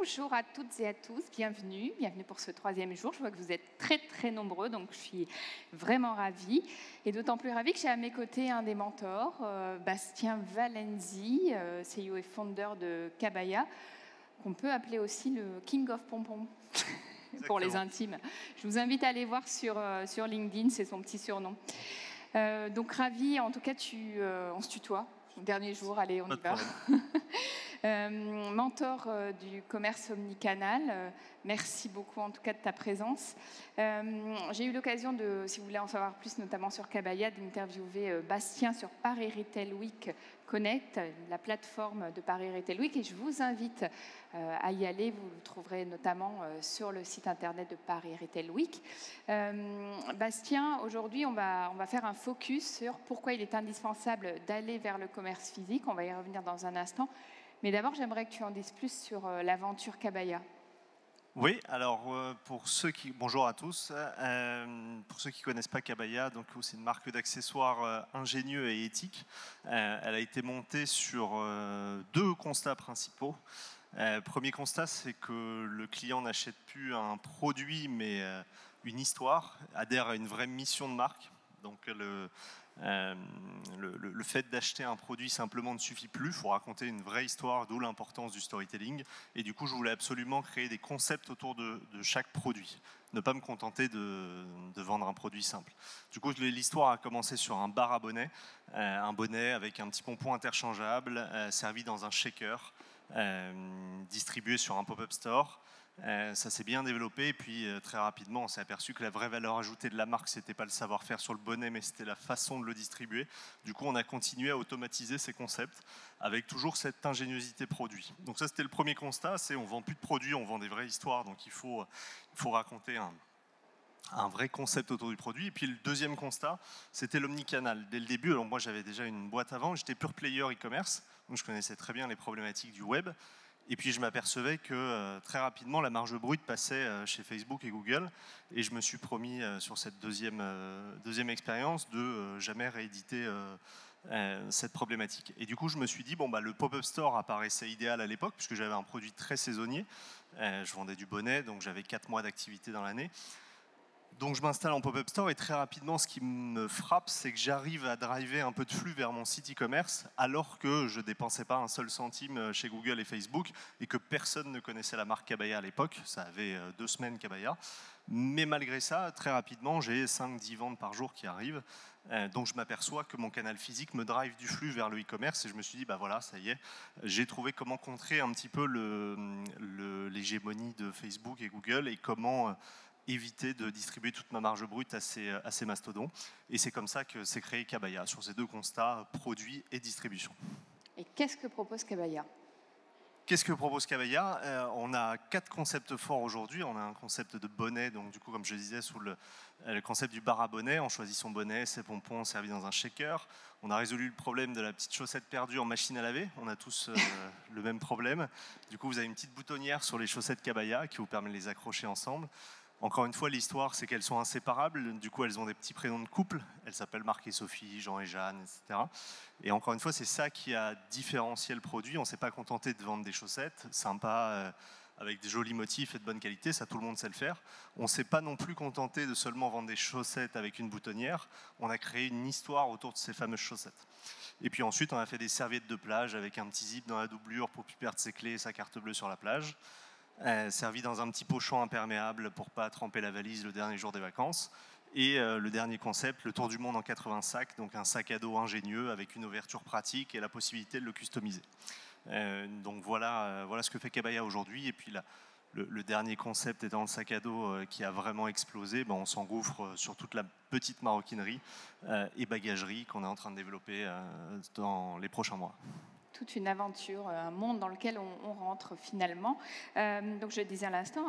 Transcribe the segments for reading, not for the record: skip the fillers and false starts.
Bonjour à toutes et à tous, bienvenue pour ce 3e jour. Je vois que vous êtes très très nombreux, donc je suis vraiment ravie. Et d'autant plus ravie que j'ai à mes côtés un des mentors, Bastien Valenzi, CEO et founder de Kabaya, qu'on peut appeler aussi le King of Pompon pour les intimes. Je vous invite à aller voir sur LinkedIn, c'est son petit surnom. Donc ravie, en tout cas on se tutoie. Dernier jour, allez, on y va. Mentor du commerce omnicanal, merci beaucoup en tout cas de ta présence. J'ai eu l'occasion de, si vous voulez en savoir plus, notamment sur Kabaya, d'interviewer Bastien sur Paris Retail Week Connect, la plateforme de Paris Retail Week, et je vous invite à y aller. Vous le trouverez notamment sur le site internet de Paris Retail Week. Bastien, aujourd'hui, on va faire un focus sur pourquoi il est indispensable d'aller vers le commerce physique. On va y revenir dans un instant. Mais d'abord, j'aimerais que tu en dises plus sur l'aventure Kabaya. Oui, alors bonjour à tous. Pour ceux qui ne connaissent pas Kabaya, donc c'est une marque d'accessoires ingénieux et éthique. Elle a été montée sur 2 constats principaux. Premier constat, c'est que le client n'achète plus un produit, mais une histoire, adhère à une vraie mission de marque. Donc le fait d'acheter un produit simplement ne suffit plus, il faut raconter une vraie histoire, d'où l'importance du storytelling. Et du coup, je voulais absolument créer des concepts autour de chaque produit, ne pas me contenter de vendre un produit simple. Du coup, l'histoire a commencé sur un bar à bonnet, un bonnet avec un petit pompon interchangeable, servi dans un shaker, distribué sur un pop-up store. Ça s'est bien développé et puis très rapidement on s'est aperçu que la vraie valeur ajoutée de la marque, c'était pas le savoir-faire sur le bonnet, mais c'était la façon de le distribuer. Du coup, on a continué à automatiser ces concepts avec toujours cette ingéniosité produit. Donc ça, c'était le premier constat, c'est on vend plus de produits, on vend des vraies histoires, donc il faut raconter un vrai concept autour du produit. Et puis le deuxième constat, c'était l'omnicanal. Dès le début, alors moi j'avais déjà une boîte avant, j'étais pure player e-commerce, donc je connaissais très bien les problématiques du web. Et puis je m'apercevais que très rapidement la marge brute passait chez Facebook et Google, et je me suis promis sur cette deuxième expérience de jamais rééditer cette problématique. Et du coup je me suis dit le pop-up store apparaissait idéal à l'époque puisque j'avais un produit très saisonnier. Je vendais du bonnet, donc j'avais 4 mois d'activité dans l'année. Donc je m'installe en pop-up store et très rapidement ce qui me frappe, c'est que j'arrive à driver un peu de flux vers mon site e-commerce alors que je ne dépensais pas un seul centime chez Google et Facebook et que personne ne connaissait la marque Kabaya à l'époque. Ça avait 2 semaines Kabaya. Mais malgré ça, très rapidement, j'ai 5-10 ventes par jour qui arrivent. Donc je m'aperçois que mon canal physique me drive du flux vers le e-commerce et je me suis dit, voilà, ça y est, j'ai trouvé comment contrer un petit peu l'hégémonie de Facebook et Google et comment éviter de distribuer toute ma marge brute à ces mastodons. Et c'est comme ça que s'est créé Kabaya, sur ces 2 constats, produits et distribution. Et qu'est-ce que propose Kabaya ? Qu'est-ce que propose Kabaya ? On a 4 concepts forts aujourd'hui. On a un concept de bonnet, donc du coup, comme je disais, sous le concept du bar à bonnet. On choisit son bonnet, ses pompons servis dans un shaker. On a résolu le problème de la petite chaussette perdue en machine à laver. On a tous le même problème. Du coup, vous avez une petite boutonnière sur les chaussettes Kabaya qui vous permet de les accrocher ensemble. Encore une fois, l'histoire, c'est qu'elles sont inséparables. Du coup, elles ont des petits prénoms de couple. Elles s'appellent Marc et Sophie, Jean et Jeanne, etc. Et encore une fois, c'est ça qui a différencié le produit. On ne s'est pas contenté de vendre des chaussettes sympas, avec des jolis motifs et de bonne qualité. Ça, tout le monde sait le faire. On ne s'est pas non plus contenté de seulement vendre des chaussettes avec une boutonnière. On a créé une histoire autour de ces fameuses chaussettes. Et puis ensuite, on a fait des serviettes de plage avec un petit zip dans la doublure pour ne plus perdre ses clés et sa carte bleue sur la plage. Servi dans un petit pochon imperméable pour ne pas tremper la valise le dernier jour des vacances. Et le dernier concept, le tour du monde en 80 sacs, donc un sac à dos ingénieux avec une ouverture pratique et la possibilité de le customiser. Donc voilà ce que fait Kabaya aujourd'hui. Et puis le dernier concept étant le sac à dos qui a vraiment explosé, on s'engouffre sur toute la petite maroquinerie et bagagerie qu'on est en train de développer dans les prochains mois. Toute une aventure, un monde dans lequel on rentre finalement. Donc je disais à l'instant,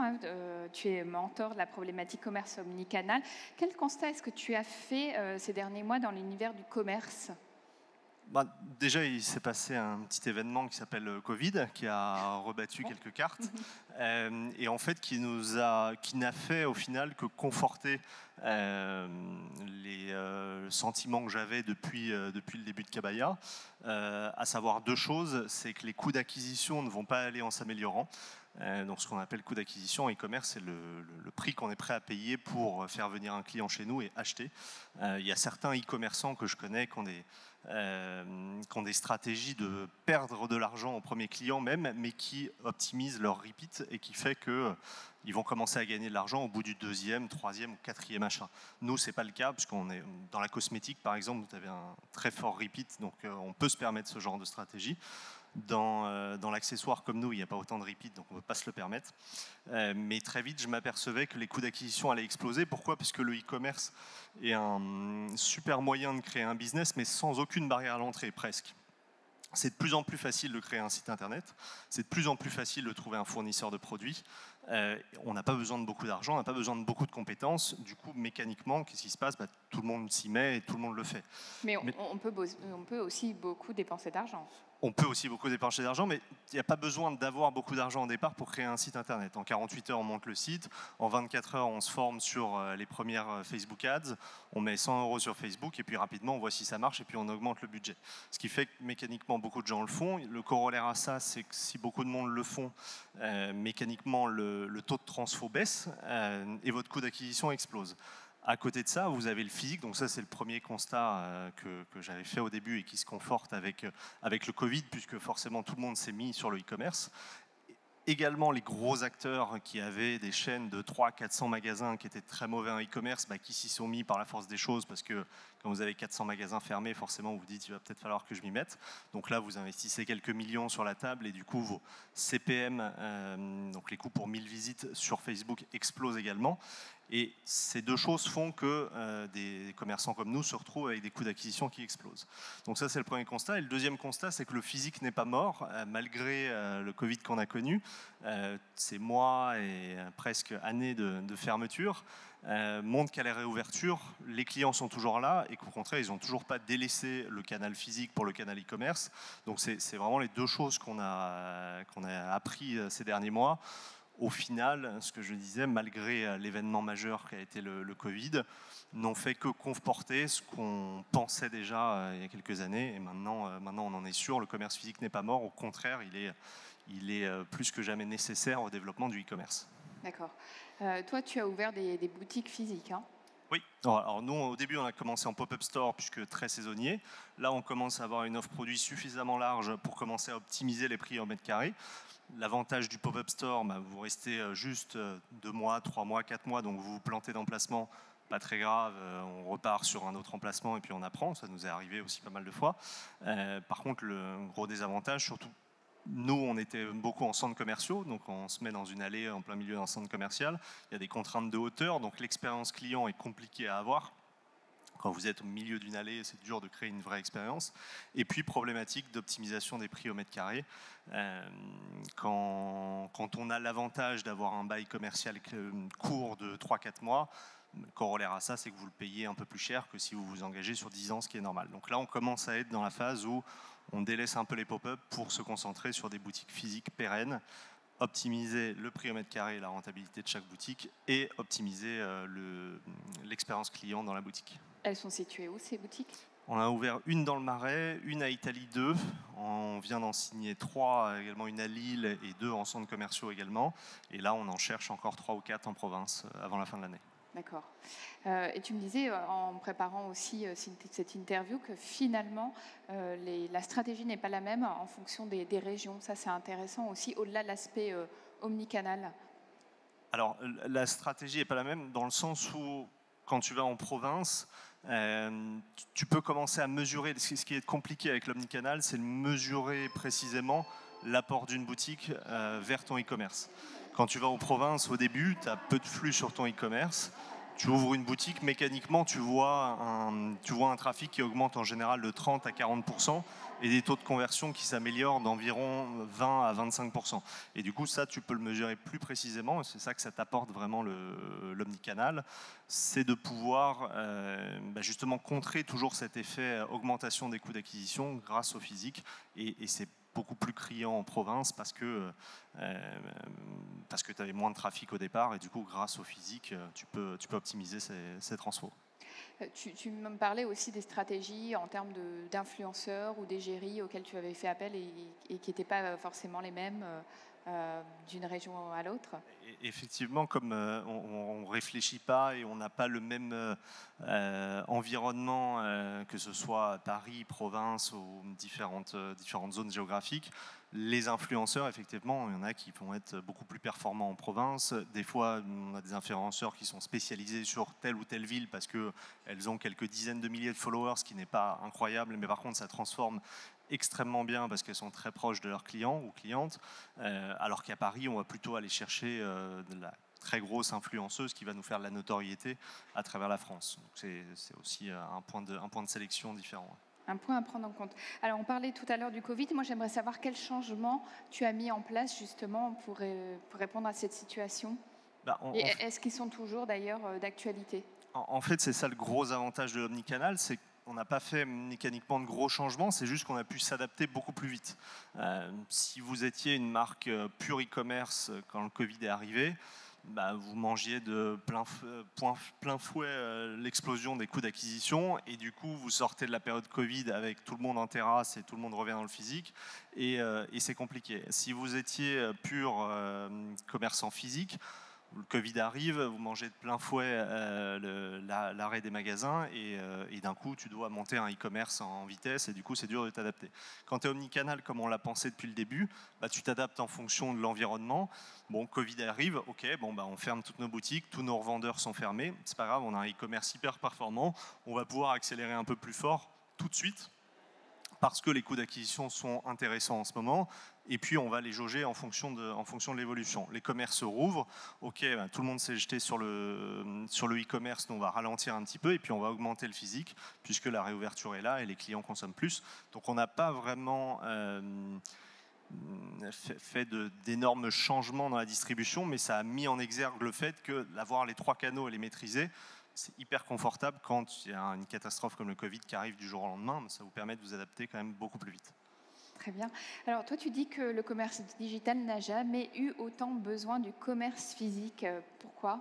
tu es mentor de la problématique commerce omnicanal. Quel constat est-ce que tu as fait ces derniers mois dans l'univers du commerce ? Déjà, il s'est passé un petit événement qui s'appelle Covid, qui a rebattu quelques cartes, et en fait qui n'a fait au final que conforter les sentiments que j'avais depuis le début de Kabaya, à savoir deux choses. C'est que les coûts d'acquisition ne vont pas aller en s'améliorant. Donc ce qu'on appelle coût d'acquisition en e-commerce, c'est le prix qu'on est prêt à payer pour faire venir un client chez nous et acheter. Il y a certains e-commerçants que je connais qui ont des stratégies de perdre de l'argent au premier client même, mais qui optimisent leur repeat et qui fait qu'ils vont commencer à gagner de l'argent au bout du deuxième, troisième ou quatrième achat. Nous, c'est pas le cas, puisqu'on est dans la cosmétique, par exemple, vous avez un très fort repeat, donc on peut se permettre ce genre de stratégie. Dans l'accessoire comme nous, il n'y a pas autant de repeat, donc on ne peut pas se le permettre. Mais très vite, je m'apercevais que les coûts d'acquisition allaient exploser. Pourquoi ? Parce que le e-commerce est un super moyen de créer un business, mais sans aucune barrière à l'entrée, presque. C'est de plus en plus facile de créer un site internet, c'est de plus en plus facile de trouver un fournisseur de produits. On n'a pas besoin de beaucoup d'argent, on n'a pas besoin de beaucoup de compétences. Du coup, mécaniquement, qu'est-ce qui se passe ? Tout le monde s'y met et tout le monde le fait. Mais on peut aussi beaucoup dépenser d'argent. On peut aussi beaucoup dépenser d'argent, mais il n'y a pas besoin d'avoir beaucoup d'argent au départ pour créer un site internet. En 48 heures, on monte le site. En 24 heures, on se forme sur les premières Facebook Ads. On met 100 € sur Facebook et puis rapidement, on voit si ça marche et puis on augmente le budget. Ce qui fait que mécaniquement, beaucoup de gens le font. Le corollaire à ça, c'est que si beaucoup de monde le font, mécaniquement, le taux de transfo baisse et votre coût d'acquisition explose. À côté de ça, vous avez le physique. Donc ça, c'est le premier constat que j'avais fait au début et qui se conforte avec le Covid, puisque forcément tout le monde s'est mis sur le e-commerce. Également, les gros acteurs qui avaient des chaînes de 300-400 magasins qui étaient très mauvais en e-commerce, qui s'y sont mis par la force des choses, parce que quand vous avez 400 magasins fermés, forcément, vous vous dites il va peut-être falloir que je m'y mette. Donc là, vous investissez quelques millions sur la table et du coup, vos CPM, donc les coûts pour 1000 visites sur Facebook, explosent également. Et ces deux choses font que des commerçants comme nous se retrouvent avec des coûts d'acquisition qui explosent. Donc ça, c'est le premier constat. Et le deuxième constat, c'est que le physique n'est pas mort, malgré le Covid qu'on a connu. Ces mois et presque années de fermeture montrent qu'à la réouverture, les clients sont toujours là et qu'au contraire, ils n'ont toujours pas délaissé le canal physique pour le canal e-commerce. Donc c'est vraiment les deux choses qu'on a appris ces derniers mois. Au final, ce que je disais, malgré l'événement majeur qui a été le Covid, n'ont fait que conforter ce qu'on pensait déjà il y a quelques années. Et maintenant, on en est sûr, le commerce physique n'est pas mort. Au contraire, il est plus que jamais nécessaire au développement du e-commerce. D'accord. Toi, tu as ouvert des boutiques physiques, hein ? Oui. Alors nous, au début, on a commencé en pop-up store puisque très saisonnier. Là, on commence à avoir une offre produit suffisamment large pour commencer à optimiser les prix en mètre carré. L'avantage du pop-up store, vous restez juste 2 mois, 3 mois, 4 mois, donc vous vous plantez d'emplacement, pas très grave, on repart sur un autre emplacement et puis on apprend, ça nous est arrivé aussi pas mal de fois. Par contre, le gros désavantage, surtout nous, on était beaucoup en centres commerciaux, donc on se met dans une allée en plein milieu d'un centre commercial, il y a des contraintes de hauteur, donc l'expérience client est compliquée à avoir. Quand vous êtes au milieu d'une allée, c'est dur de créer une vraie expérience. Et puis, problématique d'optimisation des prix au mètre carré. Quand on a l'avantage d'avoir un bail commercial court de 3-4 mois, le corollaire à ça, c'est que vous le payez un peu plus cher que si vous vous engagez sur 10 ans, ce qui est normal. Donc là, on commence à être dans la phase où on délaisse un peu les pop-up pour se concentrer sur des boutiques physiques pérennes, optimiser le prix au mètre carré et la rentabilité de chaque boutique et optimiser l'expérience client dans la boutique. Elles sont situées où, ces boutiques ? On a ouvert une dans le Marais, une à Italie 2. On vient d'en signer 3, également une à Lille et 2 en centres commerciaux également. Et là, on en cherche encore 3 ou 4 en province avant la fin de l'année. D'accord. Et tu me disais, en préparant aussi cette interview, que finalement, la stratégie n'est pas la même en fonction des régions. Ça, c'est intéressant aussi, au-delà de l'aspect omnicanal. Alors, la stratégie n'est pas la même dans le sens où, quand tu vas en province, tu peux commencer à mesurer. Ce qui est compliqué avec l'omnicanal, c'est de mesurer précisément l'apport d'une boutique vers ton e-commerce. Quand tu vas en province, au début, tu as peu de flux sur ton e-commerce. Tu ouvres une boutique, mécaniquement, tu vois un trafic qui augmente en général de 30 à 40% et des taux de conversion qui s'améliorent d'environ 20 à 25%. Et du coup, ça, tu peux le mesurer plus précisément. C'est ça que ça t'apporte vraiment l'omnicanal. C'est de pouvoir justement contrer toujours cet effet augmentation des coûts d'acquisition grâce au physique. Et c'est beaucoup plus criant en province parce que tu avais moins de trafic au départ et du coup grâce au physique tu peux optimiser ces transfos. Tu me parlais aussi des stratégies en termes d'influenceurs ou d'égéries auxquelles tu avais fait appel et qui n'étaient pas forcément les mêmes d'une région à l'autre. Effectivement, comme on ne réfléchit pas et on n'a pas le même environnement, que ce soit Paris, province ou différentes zones géographiques, les influenceurs, effectivement, il y en a qui vont être beaucoup plus performants en province. Des fois, on a des influenceurs qui sont spécialisés sur telle ou telle ville parce qu'elles ont quelques dizaines de milliers de followers, ce qui n'est pas incroyable, mais par contre, ça transforme extrêmement bien parce qu'elles sont très proches de leurs clients ou clientes, alors qu'à Paris, on va plutôt aller chercher de la très grosse influenceuse qui va nous faire de la notoriété à travers la France. C'est aussi un point de sélection différent. Un point à prendre en compte. Alors, on parlait tout à l'heure du Covid. Moi, j'aimerais savoir quel changement tu as mis en place justement pour répondre à cette situation. Et est-ce qu'ils sont toujours d'ailleurs d'actualité ? En fait, c'est ça le gros avantage de l'omnicanal, c'est qu'on n'a pas fait mécaniquement de gros changements, c'est juste qu'on a pu s'adapter beaucoup plus vite. Si vous étiez une marque pure e-commerce quand le Covid est arrivé, vous mangiez de plein fouet l'explosion des coûts d'acquisition et du coup vous sortez de la période Covid avec tout le monde en terrasse et tout le monde revient dans le physique et c'est compliqué. Si vous étiez pur commerçant physique, le Covid arrive, vous mangez de plein fouet l'arrêt des magasins et d'un coup tu dois monter un e-commerce en vitesse et du coup c'est dur de t'adapter. Quand tu es omnicanal comme on l'a pensé depuis le début, tu t'adaptes en fonction de l'environnement. Bon, Covid arrive, ok, on ferme toutes nos boutiques, tous nos revendeurs sont fermés, c'est pas grave, on a un e-commerce hyper performant, on va pouvoir accélérer un peu plus fort tout de suite parce que les coûts d'acquisition sont intéressants en ce moment, et puis on va les jauger en fonction de l'évolution. Les commerces rouvrent, ok, tout le monde s'est jeté sur le e-commerce, donc on va ralentir un petit peu, et puis on va augmenter le physique, puisque la réouverture est là et les clients consomment plus. Donc on n'a pas vraiment fait d'énormes changements dans la distribution, mais ça a mis en exergue le fait que d'avoir les 3 canaux et les maîtriser, c'est hyper confortable quand il y a une catastrophe comme le Covid qui arrive du jour au lendemain. Ça vous permet de vous adapter quand même beaucoup plus vite. Très bien. Alors toi, tu dis que le commerce digital n'a jamais eu autant besoin du commerce physique. Pourquoi ?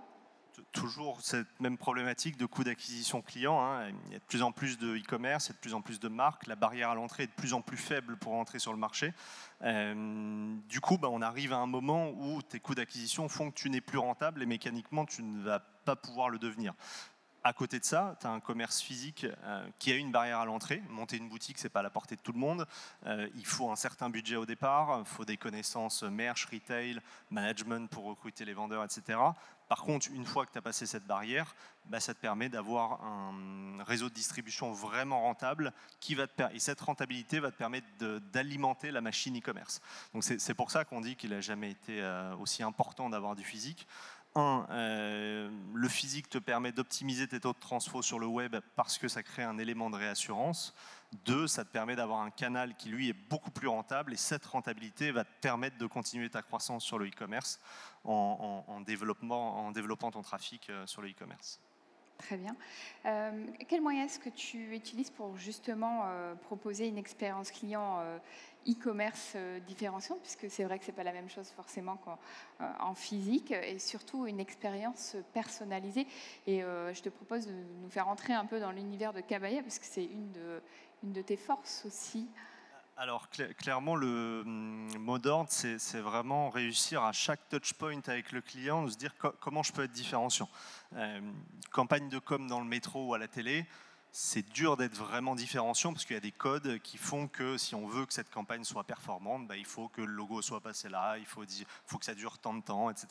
Toujours cette même problématique de coût d'acquisition client. Il y a de plus en plus de e-commerce, il y a de plus en plus de marques. La barrière à l'entrée est de plus en plus faible pour entrer sur le marché. Du coup, on arrive à un moment où tes coûts d'acquisition font que tu n'es plus rentable et mécaniquement, tu ne vas pas pouvoir le devenir. À côté de ça, tu as un commerce physique qui a une barrière à l'entrée. Monter une boutique, ce n'est pas à la portée de tout le monde. Il faut un certain budget au départ, il faut des connaissances merch, retail, management pour recruter les vendeurs, etc. Par contre, une fois que tu as passé cette barrière, ça te permet d'avoir un réseau de distribution vraiment rentable et cette rentabilité va te permettre d'alimenter la machine e-commerce. Donc c'est pour ça qu'on dit qu'il n'a jamais été aussi important d'avoir du physique. Le physique te permet d'optimiser tes taux de transfo sur le web parce que ça crée un élément de réassurance. 2, ça te permet d'avoir un canal qui, lui, est beaucoup plus rentable et cette rentabilité va te permettre de continuer ta croissance sur le e-commerce en développant ton trafic sur le e-commerce. Très bien. Quels moyens est-ce que tu utilises pour justement proposer une expérience client e-commerce différenciante, puisque c'est vrai que ce n'est pas la même chose forcément qu'en physique, et surtout une expérience personnalisée. Et je te propose de nous faire entrer un peu dans l'univers de Kabaya, parce que c'est une de tes forces aussi. Alors clairement, le mot d'ordre, c'est vraiment réussir à chaque touch point avec le client, de se dire comment je peux être différenciant. Campagne de com dans le métro ou à la télé, c'est dur d'être vraiment différenciant parce qu'il y a des codes qui font que si on veut que cette campagne soit performante, il faut que le logo soit passé là, il faut que ça dure tant de temps, etc.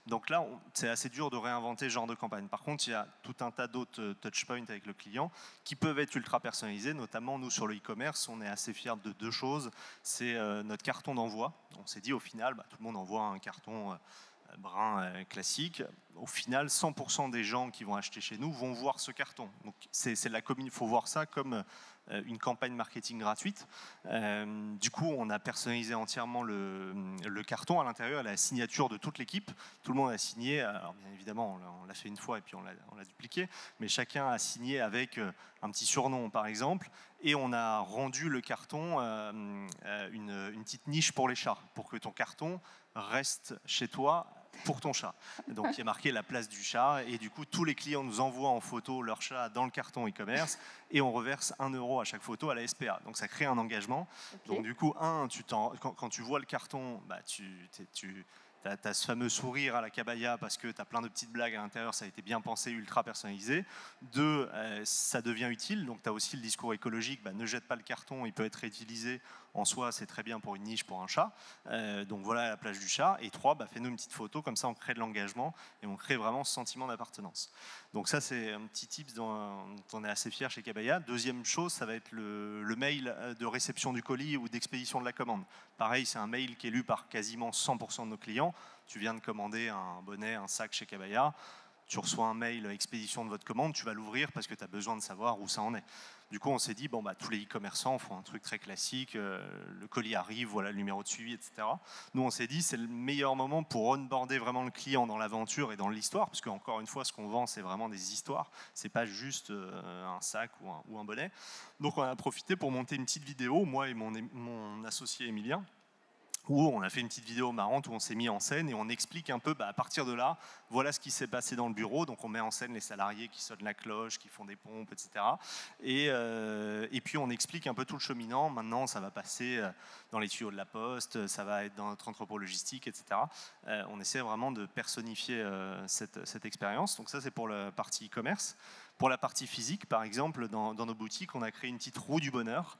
Donc là, c'est assez dur de réinventer ce genre de campagne. Par contre, il y a tout un tas d'autres touchpoints avec le client qui peuvent être ultra personnalisés, notamment nous sur le e-commerce, on est assez fiers de 2 choses. C'est notre carton d'envoi. On s'est dit au final, tout le monde envoie un carton brun classique, au final, 100% des gens qui vont acheter chez nous vont voir ce carton. Donc, il faut voir ça comme une campagne marketing gratuite. Du coup, on a personnalisé entièrement le carton. À l'intérieur, la signature de toute l'équipe. Tout le monde a signé. Alors, bien évidemment, on l'a fait une fois et puis on l'a dupliqué. Mais chacun a signé avec un petit surnom, par exemple. Et on a rendu le carton une petite niche pour les chats, pour que ton carton reste chez toi pour ton chat. Donc il y a marqué la place du chat et du coup tous les clients nous envoient en photo leur chat dans le carton e-commerce et on reverse 1 € à chaque photo à la SPA. Donc ça crée un engagement. Okay. Donc du coup, quand tu vois le carton, bah, tu as ce fameux sourire à la cabaya parce que tu as plein de petites blagues à l'intérieur, ça a été bien pensé, ultra personnalisé. 2, ça devient utile, donc tu as aussi le discours écologique, bah, ne jette pas le carton, il peut être réutilisé. En soi, c'est très bien pour une niche, pour un chat. Donc voilà la plage du chat. Et 3, bah, fais-nous une petite photo, comme ça on crée de l'engagement et on crée vraiment ce sentiment d'appartenance. Donc ça, c'est un petit tip dont on est assez fier chez Kabaya. Deuxième chose, ça va être le mail de réception du colis ou d'expédition de la commande. Pareil, c'est un mail qui est lu par quasiment 100% de nos clients. Tu viens de commander un bonnet, un sac chez Kabaya. Tu reçois un mail expédition de votre commande, tu vas l'ouvrir parce que tu as besoin de savoir où ça en est. Du coup, on s'est dit, bon, bah, tous les e-commerçants font un truc très classique, le colis arrive, voilà le numéro de suivi, etc. Nous, on s'est dit, c'est le meilleur moment pour onboarder vraiment le client dans l'aventure et dans l'histoire, parce qu'encore une fois, ce qu'on vend, c'est vraiment des histoires, c'est pas juste un sac ou un bonnet. Donc, on a profité pour monter une petite vidéo, moi et mon associé Emilien, où on a fait une petite vidéo marrante où on s'est mis en scène et on explique un peu, bah, à partir de là, voilà ce qui s'est passé dans le bureau. Donc on met en scène les salariés qui sonnent la cloche, qui font des pompes, etc. Et puis on explique un peu tout le cheminement. Maintenant, ça va passer dans les tuyaux de la poste, ça va être dans notre entrepôt logistique, etc. On essaie vraiment de personnifier cette expérience. Donc ça, c'est pour la partie e-commerce. Pour la partie physique, par exemple, dans nos boutiques, on a créé une petite roue du bonheur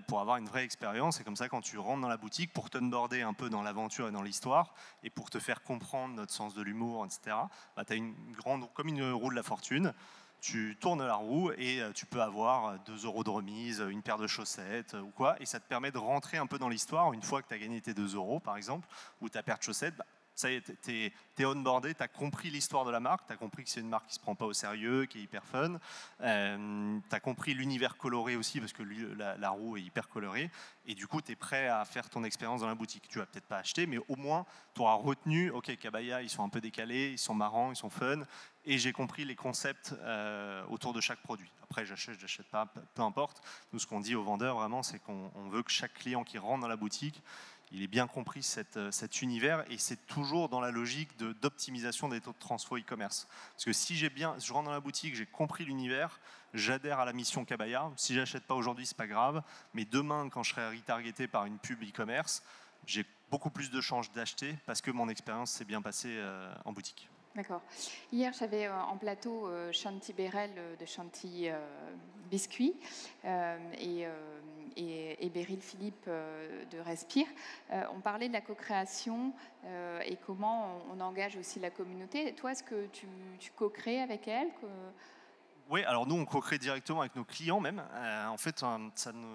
pour avoir une vraie expérience. Et comme ça, quand tu rentres dans la boutique, pour t'onboarder un peu dans l'aventure et dans l'histoire, et pour te faire comprendre notre sens de l'humour, etc., bah, tu as comme une roue de la fortune. Tu tournes la roue et tu peux avoir 2 € de remise, une paire de chaussettes ou quoi. Et ça te permet de rentrer un peu dans l'histoire. Une fois que tu as gagné tes 2 €, par exemple, ou ta paire de chaussettes, bah, ça y est, t'es onboardé, t'as compris l'histoire de la marque, t'as compris que c'est une marque qui se prend pas au sérieux, qui est hyper fun, t'as compris l'univers coloré aussi, parce que la roue est hyper colorée, et du coup, t'es prêt à faire ton expérience dans la boutique. Tu vas peut-être pas acheter, mais au moins, tu auras retenu, ok, Kabaya, ils sont un peu décalés, ils sont marrants, ils sont fun, et j'ai compris les concepts autour de chaque produit. Après, j'achète pas, peu importe. Nous, ce qu'on dit aux vendeurs, vraiment, c'est qu'on veut que chaque client qui rentre dans la boutique, il ait bien compris cet univers et c'est toujours dans la logique d'optimisation des taux de transfo e-commerce. Parce que si je rentre dans la boutique, j'ai compris l'univers, j'adhère à la mission Kabaya. Si j'achète pas aujourd'hui, c'est pas grave, mais demain, quand je serai retargeté par une pub e-commerce, j'ai beaucoup plus de chances d'acheter parce que mon expérience s'est bien passée en boutique. D'accord. Hier, j'avais en plateau Chanty Bérel de Chanty Biscuit et Beryl Philippe de Respire. On parlait de la co-création et comment on engage aussi la communauté. Toi, est-ce que tu co-crées avec elle Oui, alors nous, on co-crée directement avec nos clients même. En fait,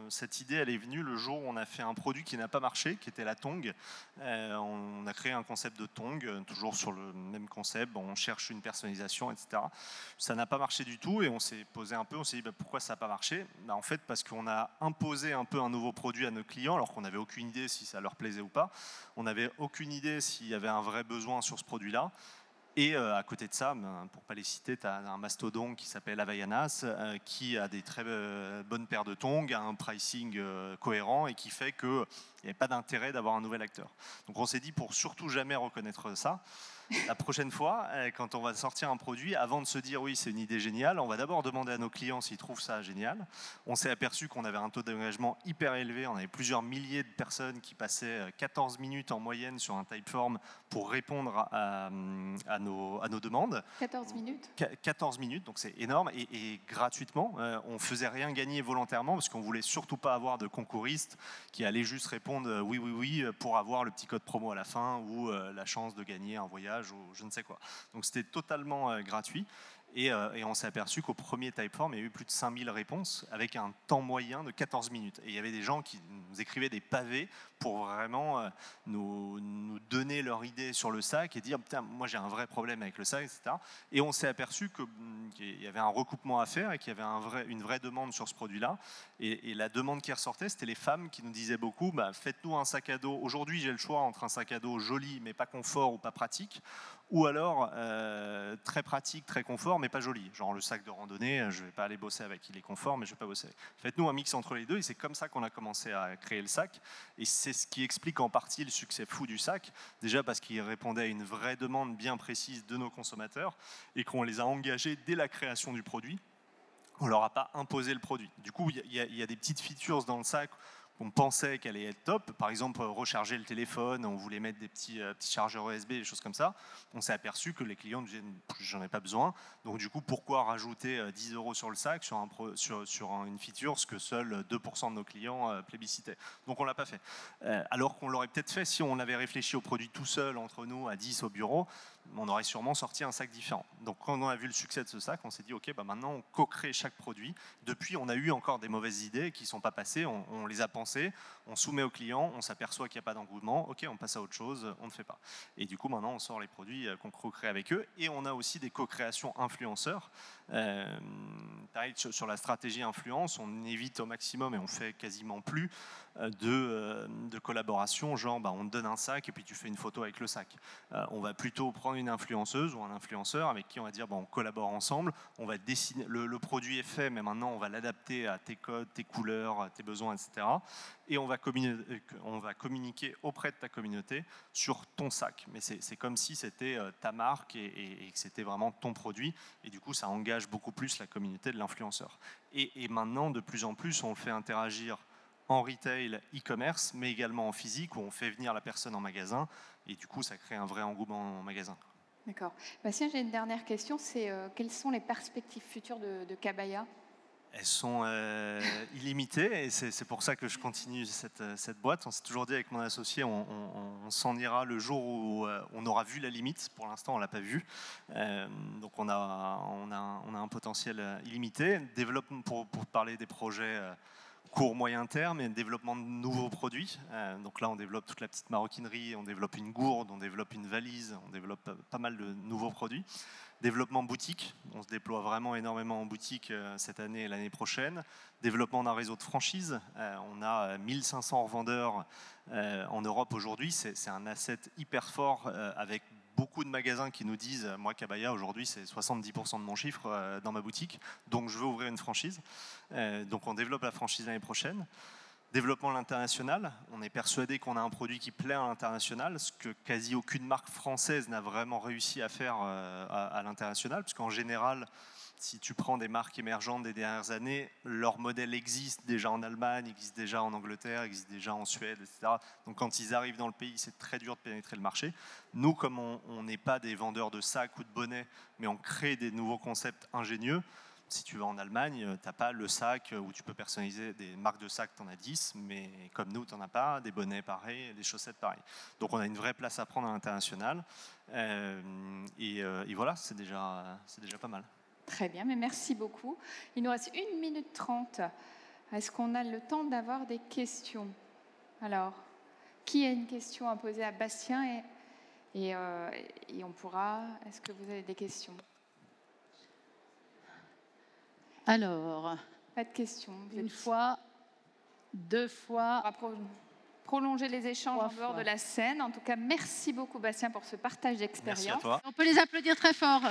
cette idée, elle est venue le jour où on a fait un produit qui n'a pas marché, qui était la tong. On a créé un concept de tong, toujours sur le même concept. Bon, on cherche une personnalisation, etc. Ça n'a pas marché du tout et on s'est posé un peu, on s'est dit bah, pourquoi ça n'a pas marché bah, en fait, parce qu'on a imposé un peu un nouveau produit à nos clients alors qu'on n'avait aucune idée si ça leur plaisait ou pas. On n'avait aucune idée s'il y avait un vrai besoin sur ce produit-là. Et à côté de ça, pour ne pas les citer, tu as un mastodonte qui s'appelle Havaianas, qui a des très bonnes paires de tongs, un pricing cohérent et qui fait qu'il n'y avait pas d'intérêt d'avoir un nouvel acteur. Donc on s'est dit pour surtout jamais reconnaître ça, la prochaine fois, quand on va sortir un produit, avant de se dire oui, c'est une idée géniale, on va d'abord demander à nos clients s'ils trouvent ça génial. On s'est aperçu qu'on avait un taux d'engagement hyper élevé. On avait plusieurs milliers de personnes qui passaient 14 minutes en moyenne sur un Typeform pour répondre à nos demandes. 14 minutes 14 minutes, donc c'est énorme. Et gratuitement, on ne faisait rien gagner volontairement parce qu'on ne voulait surtout pas avoir de concouristes qui allaient juste répondre oui, oui, oui pour avoir le petit code promo à la fin ou la chance de gagner un voyage ou je ne sais quoi. Donc c'était totalement gratuit Et on s'est aperçu qu'au premier Typeform, il y a eu plus de 5000 réponses avec un temps moyen de 14 minutes. Et il y avait des gens qui nous écrivaient des pavés pour vraiment nous donner leur idée sur le sac et dire putain, moi j'ai un vrai problème avec le sac, etc. Et on s'est aperçu qu'il y avait un recoupement à faire et qu'il y avait une vraie demande sur ce produit-là. Et la demande qui ressortait, c'était les femmes qui nous disaient beaucoup bah, faites-nous un sac à dos. Aujourd'hui, j'ai le choix entre un sac à dos joli mais pas confort ou pas pratique, ou alors très pratique, très confort, mais pas joli. Genre le sac de randonnée, je ne vais pas aller bosser avec, il est confort, mais je ne vais pas bosser avec. Faites-nous un mix entre les deux, et c'est comme ça qu'on a commencé à créer le sac. Et c'est ce qui explique en partie le succès fou du sac, déjà parce qu'il répondait à une vraie demande bien précise de nos consommateurs, et qu'on les a engagés dès la création du produit. On ne leur a pas imposé le produit. Du coup, il y a des petites features dans le sac on pensait qu'elle allait être top. Par exemple, recharger le téléphone, on voulait mettre des petits chargeurs USB, des choses comme ça. On s'est aperçu que les clients disaient « j'en ai pas besoin ». Donc du coup, pourquoi rajouter 10 € sur le sac, sur une feature, ce que seuls 2% de nos clients plébiscitaient. Donc on ne l'a pas fait. Alors qu'on l'aurait peut-être fait si on avait réfléchi au produit tout seul, entre nous, à 10 au bureau, on aurait sûrement sorti un sac différent. Donc quand on a vu le succès de ce sac, on s'est dit ok, bah maintenant on co-crée chaque produit. Depuis, on a eu encore des mauvaises idées qui ne sont pas passées, on les a pensées, on soumet aux clients, on s'aperçoit qu'il n'y a pas d'engouement, ok, on passe à autre chose, on ne fait pas. Et du coup, maintenant, on sort les produits qu'on co-crée avec eux. Et on a aussi des co-créations influenceurs. Pareil, sur la stratégie influence, on évite au maximum et on fait quasiment plus de collaboration, genre bah, on te donne un sac et puis tu fais une photo avec le sac. On va plutôt prendre une influenceuse ou un influenceur avec qui on va dire bon, on collabore ensemble, on va dessiner, le produit est fait, mais maintenant on va l'adapter à tes codes, tes couleurs, tes besoins, etc. Et on va communiquer auprès de ta communauté sur ton sac. Mais c'est comme si c'était ta marque et que c'était vraiment ton produit. Et du coup, ça engage beaucoup plus la communauté de l'influenceur. Et maintenant, de plus en plus, on le fait interagir en retail, e-commerce, mais également en physique, où on fait venir la personne en magasin. Et du coup, ça crée un vrai engouement en magasin. D'accord. Bastien, j'ai une dernière question. C'est quelles sont les perspectives futures de Kabaya ? Elles sont illimitées et c'est pour ça que je continue cette boîte. On s'est toujours dit avec mon associé, on s'en ira le jour où on aura vu la limite. Pour l'instant, on ne l'a pas vu. Donc on a un potentiel illimité. Développement, pour parler des projets court, moyen terme et développement de nouveaux produits. Donc là, on développe toute la petite maroquinerie, on développe une gourde, on développe une valise, on développe pas mal de nouveaux produits. Développement boutique, on se déploie vraiment énormément en boutique cette année et l'année prochaine. Développement d'un réseau de franchise, on a 1500 revendeurs en Europe aujourd'hui, c'est un asset hyper fort avec beaucoup de magasins qui nous disent « moi, Kabaya, aujourd'hui, c'est 70% de mon chiffre dans ma boutique, donc je veux ouvrir une franchise ». Donc on développe la franchise l'année prochaine. Développement à l'international, on est persuadé qu'on a un produit qui plaît à l'international, ce que quasi aucune marque française n'a vraiment réussi à faire à l'international, puisqu'en général, si tu prends des marques émergentes des dernières années, leur modèle existe déjà en Allemagne, existe déjà en Angleterre, existe déjà en Suède, etc. Donc quand ils arrivent dans le pays, c'est très dur de pénétrer le marché. Nous, comme on n'est pas des vendeurs de sacs ou de bonnets, mais on crée des nouveaux concepts ingénieux, si tu vas en Allemagne, tu n'as pas le sac où tu peux personnaliser des marques de sacs, tu en as 10, mais comme nous, tu n'en as pas, des bonnets pareils, des chaussettes pareilles. Donc on a une vraie place à prendre à l'international. Et voilà, c'est déjà pas mal. Très bien, mais merci beaucoup. Il nous reste 1 minute 30. Est-ce qu'on a le temps d'avoir des questions ? Alors, qui a une question à poser à Bastien et on pourra... Est-ce que vous avez des questions ? Alors, pas de questions. Une fois, 2 fois. On va prolonger les échanges en dehors de la scène. En tout cas, merci beaucoup Bastien pour ce partage d'expérience. Merci à toi. On peut les applaudir très fort.